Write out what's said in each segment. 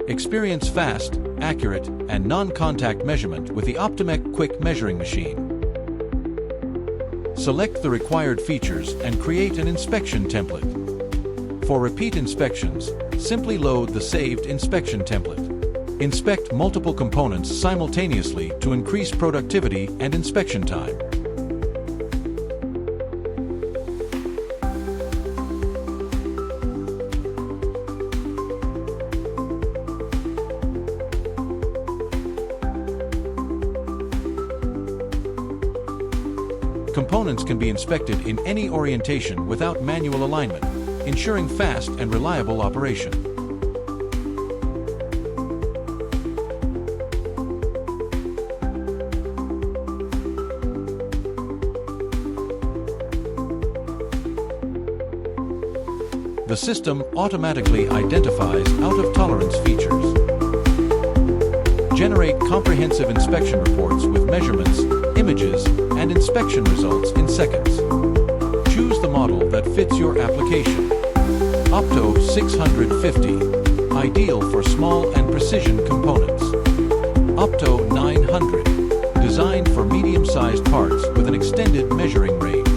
Experience fast, accurate, and non-contact measurement with the Optomech Quick Measuring Machine. Select the required features and create an inspection template. For repeat inspections, simply load the saved inspection template. Inspect multiple components simultaneously to increase productivity and inspection time. Components can be inspected in any orientation without manual alignment, ensuring fast and reliable operation. The system automatically identifies out-of-tolerance features. Generate comprehensive inspection reports with measurements, images, and inspection results in seconds. Choose the model that fits your application. OPTO 650, ideal for small and precision components. OPTO 900, designed for medium-sized parts with an extended measuring range.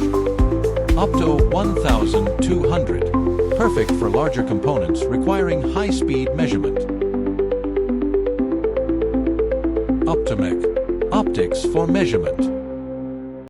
OPTO 1200, perfect for larger components requiring high-speed measurement. Optomech, optics for measurement.